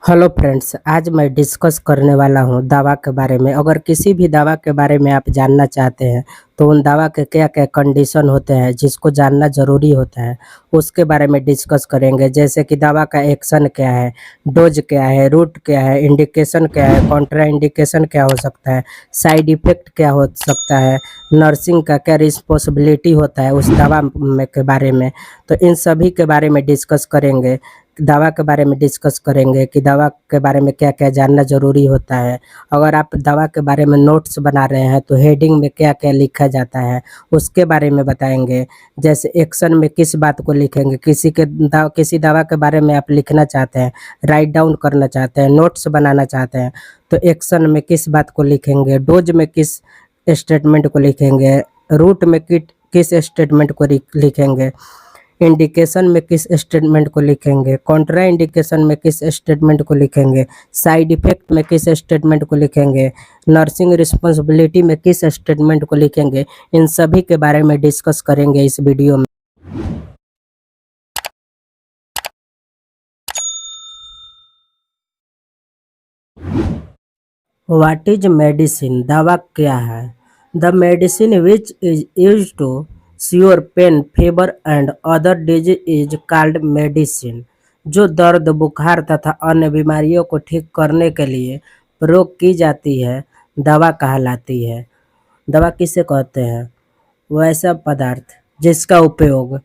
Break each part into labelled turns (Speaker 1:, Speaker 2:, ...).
Speaker 1: Hello friends, आज मैं discuss करने वाला हूँ दवा के बारे में। अगर किसी भी दवा के बारे में आप जानना चाहते हैं तो उन दवा के क्या क्या कंडीशन होते हैं जिसको जानना ज़रूरी होता है, उसके बारे में डिस्कस करेंगे। जैसे कि दवा का एक्शन क्या है, डोज क्या है, रूट क्या है, इंडिकेशन क्या है, कॉन्ट्रा इंडिकेशन क्या हो सकता है, साइड इफ़ेक्ट क्या हो सकता है, नर्सिंग का क्या रिस्पॉन्सिबिलिटी होता है उस दवा में के बारे में। तो इन सभी के बारे में डिस्कस करेंगे। दवा के बारे में डिस्कस करेंगे कि दवा के बारे में क्या-क्या जानना ज़रूरी होता है। अगर आप दवा के बारे में नोट्स बना रहे हैं तो हेडिंग में क्या-क्या लिखा जाता है, उसके बारे में बताएँगे। जैसे एक्शन में किस बात को लिखेंगे, किसी दवा के बारे में आप लिखना चाहते हैं, राइट डाउन करना चाहते हैं, नोट्स बनाना चाहते हैं, तो एक्शन में किस बात को लिखेंगे, डोज में किस स्टेटमेंट को लिखेंगे, रूट में किस स्टेटमेंट को लिखेंगे, इंडिकेशन में किस स्टेटमेंट को लिखेंगे, कॉन्ट्रा इंडिकेशन में किस स्टेटमेंट को लिखेंगे, साइड इफ़ेक्ट में किस स्टेटमेंट को लिखेंगे, नर्सिंग रिस्पॉन्सिबिलिटी में किस स्टेटमेंट को लिखेंगे, इन सभी के बारे में डिस्कस करेंगे इस वीडियो में। What is medicine? दवा क्या है? The medicine which is use to cure pain, fever and other disease is called medicine. जो दर्द, बुखार तथा अन्य बीमारियों को ठीक करने के लिए प्रयोग की जाती है, दवा कहलाती है। दवा किसे कहते हैं? वैसा पदार्थ जिसका उपयोग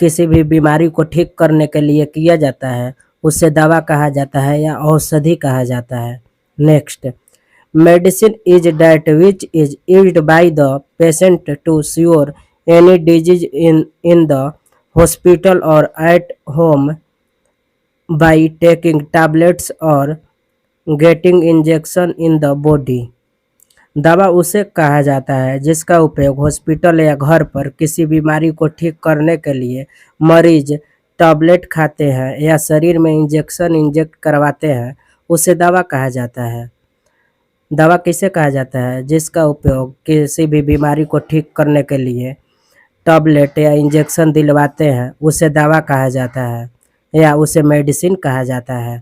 Speaker 1: किसी भी बीमारी को ठीक करने के लिए किया जाता है, उसे दवा कहा जाता है या औषधि कहा जाता है। Next, medicine is that which is used by the patient to cure any disease in the hospital or at home by taking tablets or getting injection in the body। दवा उसे कहा जाता है जिसका उपयोग हॉस्पिटल या घर पर किसी बीमारी को ठीक करने के लिए मरीज टैबलेट खाते हैं या शरीर में इंजेक्शन इंजेक्ट करवाते हैं, उसे दवा कहा जाता है। दवा किसे कहा जाता है? जिसका उपयोग किसी भी बीमारी को ठीक करने के लिए टैबलेट या इंजेक्शन दिलवाते हैं, उसे दवा कहा जाता है या उसे मेडिसिन कहा जाता है।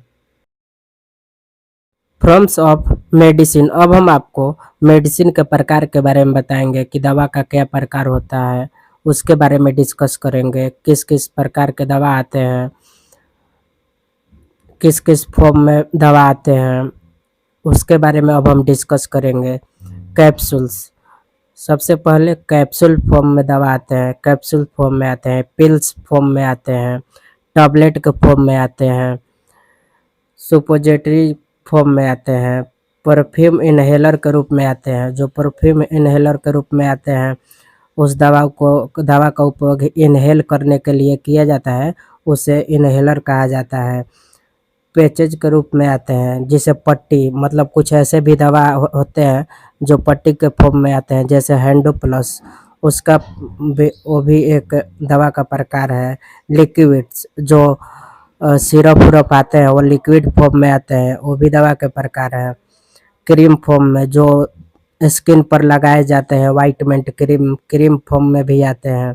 Speaker 1: Forms of medicine. अब हम आपको मेडिसिन के प्रकार के बारे में बताएंगे कि दवा का क्या प्रकार होता है, उसके बारे में डिस्कस करेंगे। किस किस प्रकार के दवा आते हैं, किस किस फॉर्म में दवा आते हैं, उसके बारे में अब हम डिस्कस करेंगे। कैप्सूल्स। सबसे पहले कैप्सूल फॉर्म में दवा आते हैं, कैप्सूल फॉर्म में आते हैं, पिल्स फॉर्म में आते हैं, टैबलेट के फॉर्म में आते हैं, सुपोजिटरी फॉर्म में आते हैं, परफ्यूम इनहेलर के रूप में आते हैं। जो परफ्यूम इनहेलर के रूप में आते हैं, उस दवा का उपयोग इनहेल करने के लिए किया जाता है, उसे इनहेलर कहा जाता है। पैचेज के रूप में आते हैं, जिसे पट्टी, मतलब कुछ ऐसे भी दवा होते हैं जो पट्टी के फॉर्म में आते हैं, जैसे हैंडो प्लस, उसका वो भी एक दवा का प्रकार है। लिक्विड्स, जो सिरप उरप आते हैं वो लिक्विड फॉर्म में आते हैं, वो भी दवा के प्रकार है। क्रीम फॉर्म में जो स्किन पर लगाए जाते हैं, वाइटमेंट क्रीम, क्रीम फॉर्म में भी आते हैं।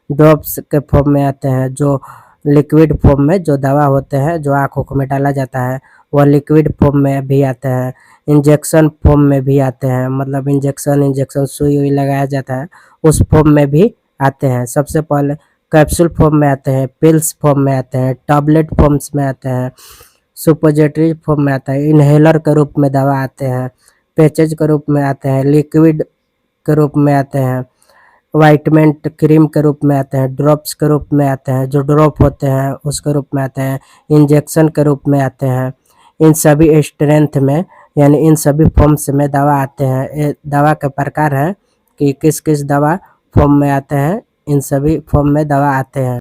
Speaker 1: ड्रॉप्स के फॉर्म में आते हैं, जो लिक्विड फॉर्म में जो दवा होते हैं जो आँखों में डाला जाता है, वह लिक्विड फॉर्म में भी आते हैं। इंजेक्शन फॉर्म में भी आते हैं, मतलब इंजेक्शन सुई हुई लगाया जाता है, उस फॉर्म में भी आते हैं। सबसे पहले कैप्सूल फॉर्म में आते हैं, पिल्स फॉर्म में आते हैं, टैबलेट फॉर्म्स में आते हैं, सुपोजिटरी फॉर्म में आता है, इनहेलर के रूप में दवा आते हैं, पैचेज के रूप में आते हैं, लिक्विड के रूप में आते हैं, वाइटमेंट क्रीम के रूप में आते हैं, ड्रॉप्स के रूप में आते हैं, जो ड्रॉप होते हैं उसके रूप में आते हैं, इंजेक्शन के रूप में आते हैं। इन सभी स्ट्रेंथ में, यानी इन सभी फॉर्म्स में दवा आते हैं। ये दवा के प्रकार हैं कि किस किस दवा फॉर्म में आते हैं, इन सभी फॉर्म में दवा आते हैं।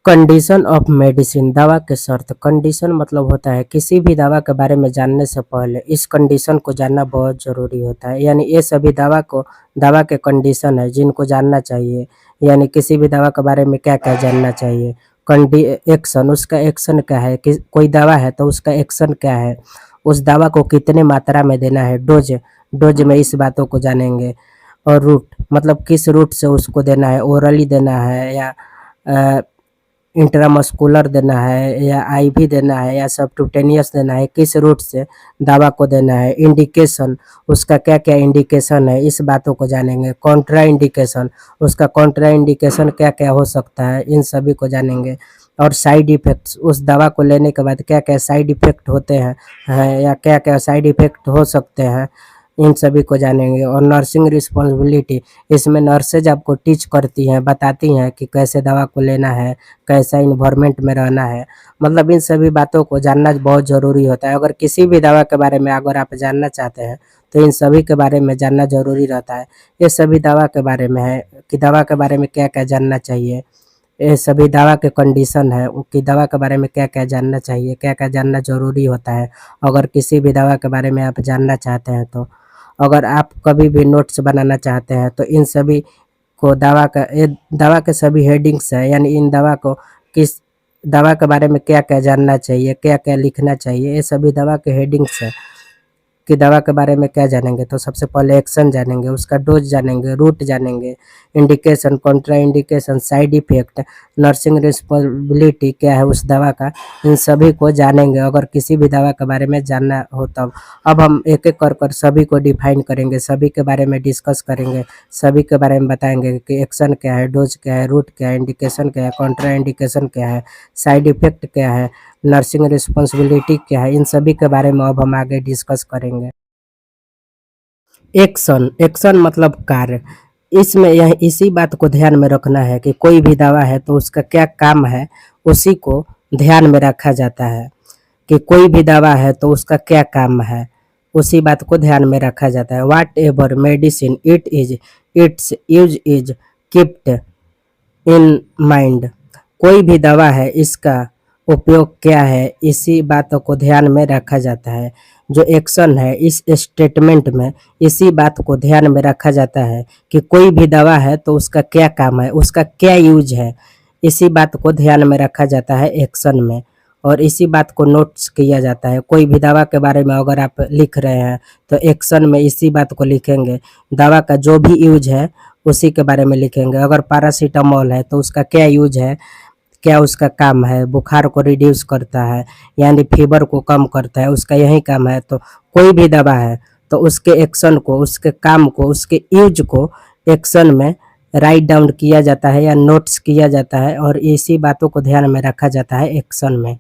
Speaker 1: Condition of medicine. दवा के शर्त। कंडीशन मतलब होता है किसी भी दवा के बारे में जानने से पहले इस कंडीशन को जानना बहुत ज़रूरी होता है। यानी ये सभी दवा के कंडीशन है जिनको जानना चाहिए। यानी किसी भी दवा के बारे में क्या क्या जानना चाहिए। एक्शन, उसका एक्शन क्या है, कि कोई दवा है तो उसका एक्शन क्या है, उस दवा को कितने मात्रा में देना है। डोज में इस बातों को जानेंगे। और रूट, मतलब किस रूट से उसको देना है, ओरली देना है या इंट्रामस्कुलर देना है या आईवी देना है या सबक्यूटेनियस देना है, किस रूट से दवा को देना है, इंडिकेशन उसका क्या-क्या इंडिकेशन है, इस बातों को जानेंगे। कॉन्ट्रा इंडिकेशन उसका कॉन्ट्रा इंडिकेशन क्या-क्या हो सकता है, इन सभी को जानेंगे। और साइड इफ़ेक्ट्स उस दवा को लेने के बाद क्या-क्या साइड इफ़ेक्ट होते हैं या क्या-क्या साइड इफ़ेक्ट हो सकते हैं, इन सभी को जानेंगे। और नर्सिंग रिस्पॉन्सिबिलिटी इसमें नर्सेज आपको टीच करती हैं, बताती हैं कि कैसे दवा को लेना है, कैसा इन्वायरमेंट में रहना है। मतलब इन सभी बातों को जानना बहुत ज़रूरी होता है। अगर किसी भी दवा के बारे में अगर आप जानना चाहते हैं, तो इन सभी के बारे में जानना ज़रूरी रहता है। ये सभी दवा के बारे में है कि दवा के बारे में क्या-क्या जानना चाहिए। ये सभी दवा के कंडीशन है कि दवा के बारे में क्या-क्या जानना चाहिए, क्या-क्या जानना ज़रूरी होता है, अगर किसी भी दवा के बारे में आप जानना चाहते हैं तो। अगर आप कभी भी नोट्स बनाना चाहते हैं तो इन सभी को दवा के सभी हेडिंग्स हैं, यानी इन दवा को किस दवा के बारे में क्या-क्या जानना चाहिए, क्या-क्या लिखना चाहिए, ये सभी दवा के हेडिंग्स हैं। कि दवा के बारे में क्या जानेंगे, तो सबसे पहले एक्शन जानेंगे, उसका डोज जानेंगे, रूट जानेंगे, indication, Contra indication, side effect, nursing responsibility क्या है उस दवा का, इन सभी को जानेंगे अगर किसी भी दवा के बारे में जानना हो तब। अब हम एक-एक कर सभी को डिफाइन करेंगे, सभी के बारे में डिस्कस करेंगे, सभी के बारे में बताएँगे कि एक्शन क्या है, डोज क्या है, रूट क्या है, इंडिकेशन क्या है, कॉन्ट्रा इंडिकेशन क्या है, साइड इफ़ेक्ट क्या है, नर्सिंग रिस्पॉन्सिबिलिटी क्या है, इन सभी के बारे में अब हम आगे डिस्कस करेंगे। एक्शन, एक्शन मतलब कार्य। इसमें यह इसी बात को ध्यान में रखना है कि कोई भी दवा है तो उसका क्या काम है, उसी को ध्यान में रखा जाता है कि कोई भी दवा है तो उसका क्या काम है, उसी बात को ध्यान में रखा जाता है। Whatever medicine it is, it's use is keeped in mind. कोई भी दवा है इसका उपयोग क्या है, इसी बातों को ध्यान में रखा जाता है। जो एक्शन है इस स्टेटमेंट में इसी बात को ध्यान में रखा जाता है कि कोई भी दवा है तो उसका क्या काम है, उसका क्या यूज है, इसी बात को ध्यान में रखा जाता है एक्शन में। और इसी बात को नोट्स किया जाता है। कोई भी दवा के बारे में अगर आप लिख रहे हैं तो एक्शन में इसी बात को लिखेंगे, दवा का जो भी यूज है उसी के बारे में लिखेंगे। अगर पैरासिटामॉल है तो उसका क्या यूज है, क्या उसका काम है, बुखार को रिड्यूस करता है यानी फीवर को कम करता है, उसका यही काम है। तो कोई भी दवा है तो उसके एक्शन को, उसके काम को, उसके यूज को एक्शन में राइट डाउन किया जाता है या नोट्स किया जाता है और इसी बातों को ध्यान में रखा जाता है एक्शन में।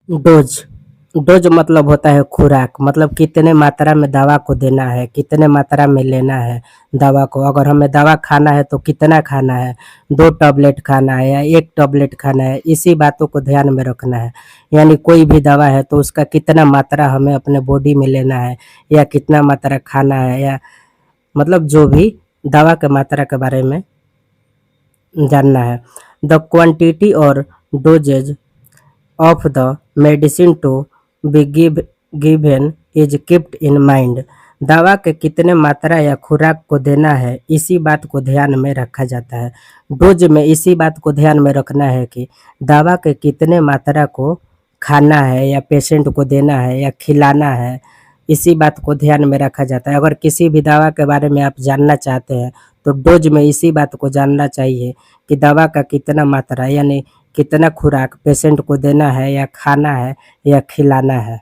Speaker 1: डोज, डोज मतलब होता है खुराक, मतलब कितने मात्रा में दवा को देना है, कितने मात्रा में लेना है दवा को। अगर हमें दवा खाना है तो कितना खाना है, 2 टैबलेट खाना है या 1 टैबलेट खाना है, इसी बातों को ध्यान में रखना है। यानी कोई भी दवा है तो उसका कितना मात्रा हमें अपने बॉडी में लेना है या कितना मात्रा खाना है, या मतलब जो भी दवा के मात्रा के बारे में जानना है। द क्वांटिटी और dosages of the medicine to be given is keeped in mind. दवा के कितने मात्रा या खुराक को देना है इसी बात को ध्यान में रखा जाता है। डोज में इसी बात को ध्यान में रखना है कि दवा के कितने मात्रा को खाना है या पेशेंट को देना है या खिलाना है, इसी बात को ध्यान में रखा जाता है। अगर किसी भी दवा के बारे में आप जानना चाहते हैं तो डोज में इसी बात को जानना चाहिए कि दवा का कितना मात्रा यानी कितना खुराक पेशेंट को देना है या खाना है या खिलाना है।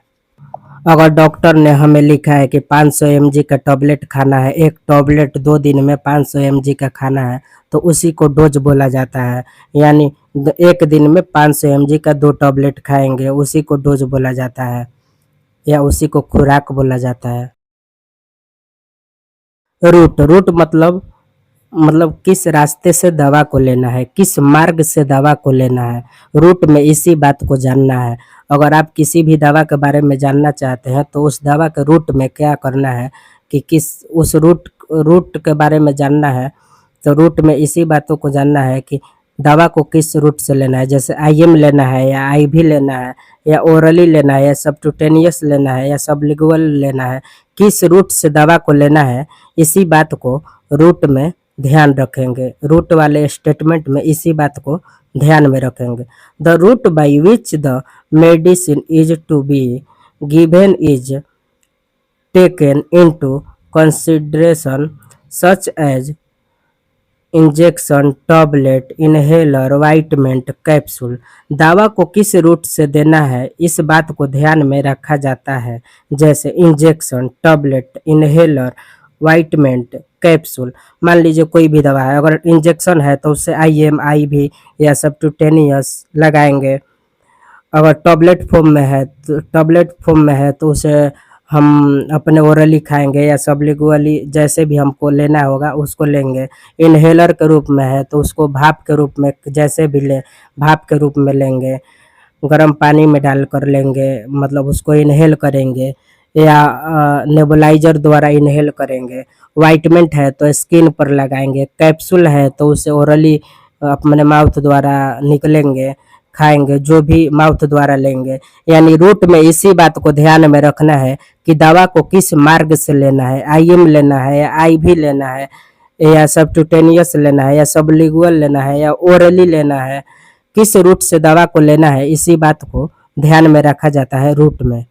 Speaker 1: अगर डॉक्टर ने हमें लिखा है कि 500 mg का टैबलेट खाना है, एक टैबलेट 2 दिन में 500 mg का खाना है, तो उसी को डोज बोला जाता है। यानी एक दिन में 500 mg का 2 टैबलेट खाएंगे, उसी को डोज बोला जाता है या उसी को खुराक बोला जाता है। रूट, रूट मतलब किस रास्ते से दवा को लेना है, किस मार्ग से दवा को लेना है, रूट में इसी बात को जानना है। अगर आप किसी भी दवा के बारे में जानना चाहते हैं तो उस दवा के रूट में क्या करना है कि किस उस रूट रूट के बारे में जानना है। तो रूट में इसी बातों को जानना है कि दवा को किस रूट से लेना है, जैसे आईएम लेना है या आईवी लेना है या ओरली लेना है या सबक्यूटेनियस लेना है या सबलिंगुअल लेना है, किस रूट से दवा को लेना है, इसी बात को रूट में ध्यान रखेंगे। रूट वाले स्टेटमेंट में इसी बात को ध्यान में रखेंगे। The route by which the medicine is to be given is taken into consideration such as injection, tablet, inhaler, ointment, capsule. दवा को किस रूट से देना है, इस बात को ध्यान में रखा जाता है। जैसे injection, tablet, inhaler, ointment, capsule. मान लीजिए कोई भी दवा है, अगर इंजेक्शन है तो उससे IM, IV या सबक्यूटेनियस लगाएंगे। अगर टैबलेट फॉर्म में है तो उसे हम अपने ओरली खाएंगे या सबलिंगुअली, जैसे भी हमको लेना होगा उसको लेंगे। इनहेलर के रूप में है तो उसको भाप के रूप में, जैसे भी ले भाप के रूप में लेंगे, गर्म पानी में डालकर लेंगे, मतलब उसको इनहेल करेंगे, या नेबुलाइजर द्वारा इनहेल करेंगे। वाइटमेंट है तो स्किन पर लगाएंगे। कैप्सूल है तो उसे ओरली अपने माउथ द्वारा निकलेंगे, खाएंगे, जो भी माउथ द्वारा लेंगे। यानी रूट में इसी बात को ध्यान में रखना है कि दवा को किस मार्ग से लेना है, IM लेना है या IV लेना है या सबक्यूटेनियस लेना है या सबलिंगुअल लेना है या ओरली लेना है, किस रूट से दवा को लेना है, इसी बात को ध्यान में रखा जाता है रूट में।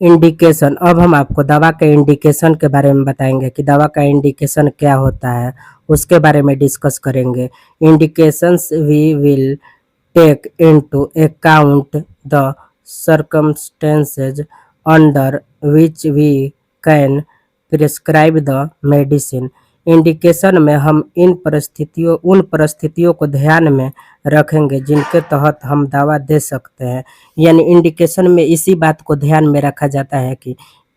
Speaker 1: इंडिकेशन। अब हम आपको दवा के इंडिकेशन के बारे में बताएंगे कि दवा का इंडिकेशन क्या होता है, उसके बारे में डिस्कस करेंगे। Indications we will take into account the circumstances under which we can prescribe the medicine. Indication में हम उन परिस्थितियों को ध्यान में रखेंगे जिनके तहत हम दवा दे सकते हैं। यानी इंडिकेशन में इसी बात को ध्यान में रखा जाता है कि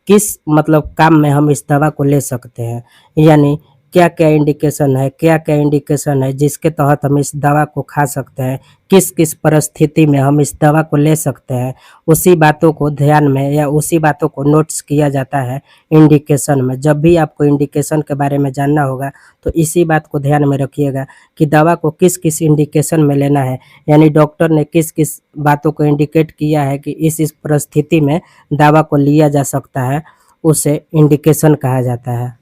Speaker 1: किस मतलब काम में हम इस दवा को ले सकते हैं। यानी क्या क्या इंडिकेशन है जिसके तहत हम इस दवा को खा सकते हैं, किस किस परिस्थिति में हम इस दवा को ले सकते हैं, उसी बातों को ध्यान में या उसी बातों को नोट्स किया जाता है इंडिकेशन में। जब भी आपको इंडिकेशन के बारे में जानना होगा तो इसी बात को ध्यान में रखिएगा कि दवा को किस किस इंडिकेशन में लेना है। यानी डॉक्टर ने किस किस बातों को इंडिकेट किया है कि इस परिस्थिति में दवा को लिया जा सकता है, उसे इंडिकेशन कहा जाता है।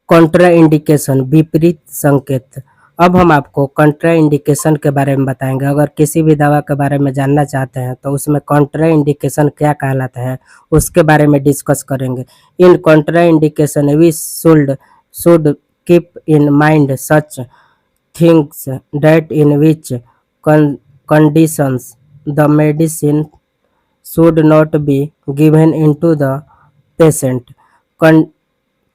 Speaker 1: कॉन्ट्रा इंडिकेशन, विपरीत संकेत। अब हम आपको कॉन्ट्रा इंडिकेशन के बारे में बताएंगे। अगर किसी भी दवा के बारे में जानना चाहते हैं तो उसमें कॉन्ट्रा इंडिकेशन क्या कहलाता है, उसके बारे में डिस्कस करेंगे। In contraindication we should keep in mind such things that in which conditions the medicine should not be given into the patient।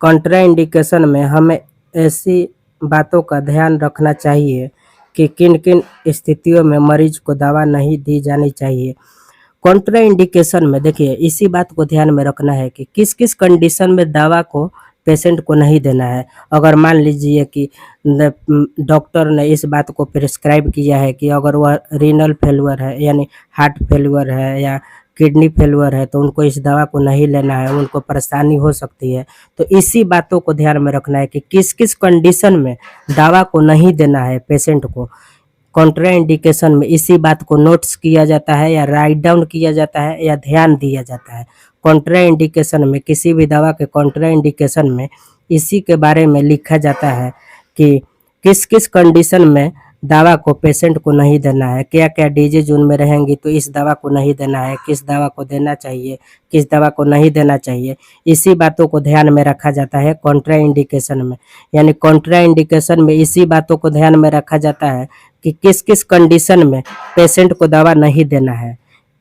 Speaker 1: Contraindication में हमें ऐसी बातों का ध्यान रखना चाहिए कि किन किन स्थितियों में मरीज को दवा नहीं दी जानी चाहिए। कॉन्ट्राइंडिकेशन में देखिए इसी बात को ध्यान में रखना है कि किस किस कंडीशन में दवा को पेशेंट को नहीं देना है। अगर मान लीजिए कि डॉक्टर ने इस बात को प्रिस्क्राइब किया है कि अगर वह रीनल फेल्यूर है, यानी हार्ट फेल्यूर है या किडनी फेल्यूर है, तो उनको इस दवा को नहीं लेना है, उनको परेशानी हो सकती है। तो इसी बातों को ध्यान में रखना है कि किस किस कंडीशन में दवा को नहीं देना है पेशेंट को। कॉन्ट्रा इंडिकेशन में इसी बात को नोट्स किया जाता है या राइट डाउन किया जाता है या ध्यान दिया जाता है। कॉन्ट्रा इंडिकेशन में, किसी भी दवा के कॉन्ट्रा इंडिकेशन में इसी के बारे में लिखा जाता है कि किस किस कंडीशन में दवा को पेशेंट को नहीं देना है, क्या क्या डिजीज उनमें रहेंगी तो इस दवा को नहीं देना है, किस दवा को देना चाहिए, किस दवा को नहीं देना चाहिए। इसी बातों को ध्यान में रखा जाता है कॉन्ट्रा इंडिकेशन में। यानी कॉन्ट्रा इंडिकेशन में इसी बातों को ध्यान में रखा जाता है कि किस किस कंडीशन में पेशेंट को दवा नहीं देना है,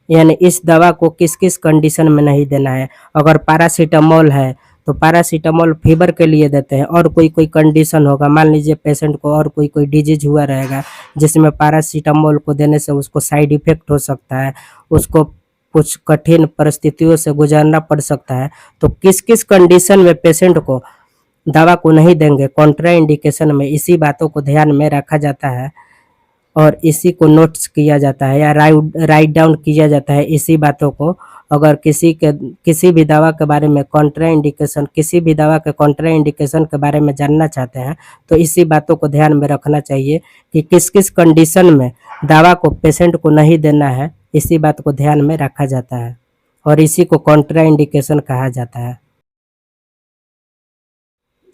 Speaker 1: यानी इस दवा को किस किस कंडीशन में नहीं देना है। अगर पैरासीटामोल है तो पैरासीटामोल फीवर के लिए देते हैं, और कोई कोई कंडीशन होगा, मान लीजिए पेशेंट को और कोई कोई डिजीज हुआ रहेगा जिसमें पैरासीटामोल को देने से उसको साइड इफेक्ट हो सकता है, उसको कुछ कठिन परिस्थितियों से गुजरना पड़ सकता है, तो किस किस कंडीशन में पेशेंट को दवा को नहीं देंगे, कॉन्ट्रा इंडिकेशन में इसी बातों को ध्यान में रखा जाता है और इसी को नोट्स किया जाता है या राइट डाउन किया जाता है इसी बातों को। अगर किसी भी दवा के बारे में कॉन्ट्रा इंडिकेशन, किसी भी दवा के कॉन्ट्रा इंडिकेशन के बारे में जानना चाहते हैं तो इसी बातों को ध्यान में रखना चाहिए कि किस किस कंडीशन में दवा को पेशेंट को नहीं देना है, इसी बात को ध्यान में रखा जाता है और इसी को कॉन्ट्रा इंडिकेशन कहा जाता है।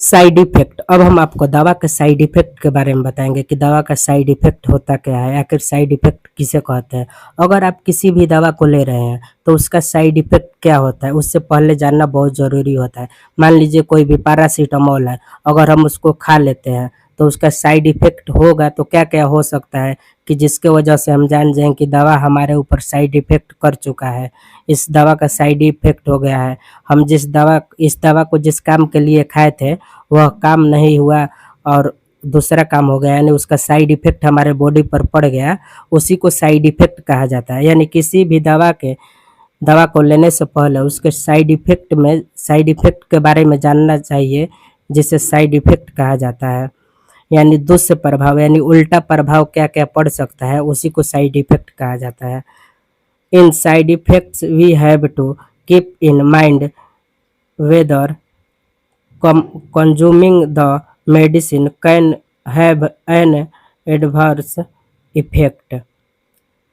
Speaker 1: Side effect. अब हम आपको दवा के साइड इफ़ेक्ट के बारे में बताएँगे कि दवा का साइड इफ़ेक्ट होता क्या है? आखिर साइड इफ़ेक्ट किसे कहते हैं? अगर आप किसी भी दवा को ले रहे हैं, तो उसका साइड इफ़ेक्ट क्या होता है? उससे पहले जानना बहुत ज़रूरी होता है। मान लीजिए कोई भी पैरासिटामॉल है, अगर हम उसको खा लेते हैं, तो उसका साइड इफ़ेक्ट होगा तो क्या-क्या हो सकता है कि जिसके वजह से हम जान जाएँ कि दवा हमारे ऊपर साइड इफ़ेक्ट कर चुका है। इस दवा का साइड इफ़ेक्ट हो गया है। हम इस दवा को जिस काम के लिए खाए थे, वह काम नहीं हुआ और दूसरा काम हो गया, यानी उसका साइड इफ़ेक्ट हमारे बॉडी पर पड़ गया, उसी को साइड इफ़ेक्ट कहा जाता है। यानी किसी भी दवा को लेने से पहले उसके साइड इफ़ेक्ट के बारे में जानना चाहिए, जिसे साइड इफ़ेक्ट कहा जाता है। यानी दुष्प्रभाव यानी उल्टा प्रभाव क्या-क्या पड़ सकता है, उसी को साइड इफ़ेक्ट कहा जाता है। In side effects we have to keep in mind whether consuming the medicine can have an adverse effect।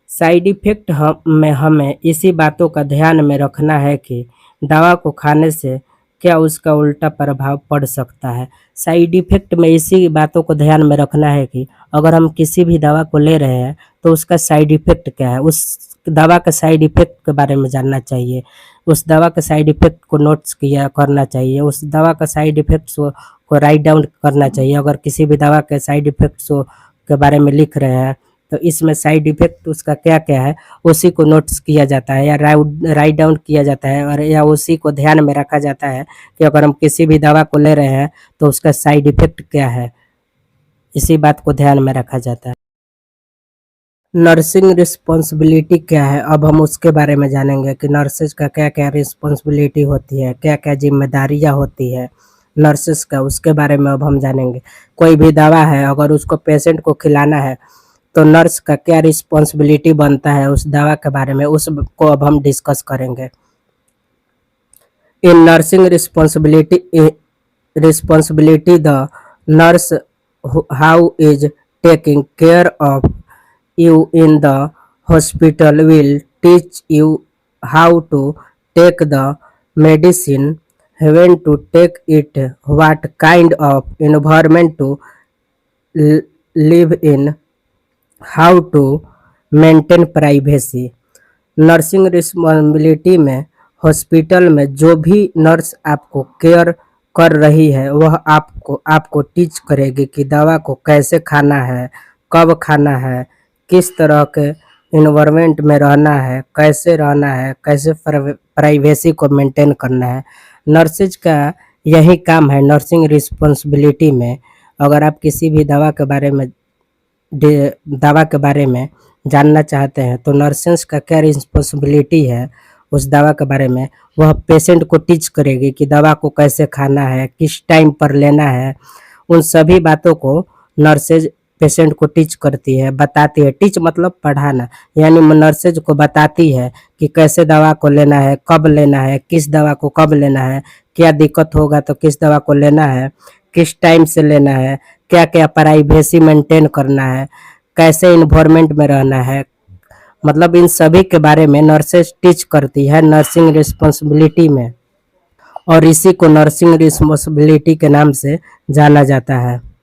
Speaker 1: Side effect हम में हमें इसी बातों का ध्यान में रखना है कि दवा को खाने से क्या उसका उल्टा प्रभाव पड़ सकता है। साइड इफ़ेक्ट में इसी बातों को ध्यान में रखना है कि अगर हम किसी भी दवा को ले रहे हैं, तो उसका साइड इफ़ेक्ट क्या है? उस दवा का साइड इफ़ेक्ट के बारे में जानना चाहिए। उस दवा के साइड इफ़ेक्ट को नोट्स किया करना चाहिए। उस दवा का साइड इफ़ेक्ट्स को राइट डाउन करना चाहिए। अगर किसी भी दवा के साइड इफ़ेक्ट्स के बारे में लिख रहे हैं, तो इसमें साइड इफ़ेक्ट उसका क्या-क्या है, उसी को नोट्स किया जाता है या राइट डाउन किया जाता है और या उसी को ध्यान में रखा जाता है कि अगर हम किसी भी दवा को ले रहे हैं, तो उसका साइड इफ़ेक्ट क्या है, इसी बात को ध्यान में रखा जाता है। नर्सिंग रिस्पॉन्सिबिलिटी क्या है? अब हम उसके बारे में जानेंगे कि नर्सेज का क्या-क्या रिस्पॉन्सिबिलिटी होती है, क्या-क्या ज़िम्मेदारियाँ होती है नर्सेज का, उसके बारे में अब हम जानेंगे। कोई भी दवा है, अगर उसको पेशेंट को खिलाना है, तो नर्स का क्या रिस्पॉन्सिबिलिटी बनता है उस दवा के बारे में, उसको अब हम डिस्कस करेंगे। In nursing responsibility the nurse how is taking care of you in the hospital will teach you how to take the medicine, when to take it, what kind of environment to live in, how to maintain privacy। Nursing responsibility में hospital में जो भी nurse आपको care कर रही है, वह आपको टीच करेगी कि दवा को कैसे खाना है, कब खाना है, किस तरह के इन्वायरमेंट में रहना है, कैसे प्राइवेसी को मेंटेन करना है। नर्सेज का यही काम है नर्सिंग रिस्पॉन्सिबिलिटी में। अगर आप किसी भी दवा के बारे में जानना चाहते हैं, तो नर्सेस का क्या रिस्पॉन्सिबिलिटी है उस दवा के बारे में, वह पेशेंट को टीच करेगी कि दवा को कैसे खाना है, किस टाइम पर लेना है। उन सभी बातों को नर्सेज पेशेंट को टीच करती है, बताती है। टीच मतलब पढ़ाना, यानी नर्सेज को बताती है कि कैसे दवा को लेना है, कब लेना है, किस दवा को कब लेना है, क्या दिक्कत होगा तो किस दवा को लेना है, किस टाइम से लेना है, क्या-क्या प्राइवेसी मेंटेन करना है, कैसे इन्वायरमेंट में रहना है। मतलब इन सभी के बारे में नर्सेज टीच करती है नर्सिंग रिस्पॉन्सिबिलिटी में, और इसी को नर्सिंग रिस्पॉन्सिबिलिटी के नाम से जाना जाता है।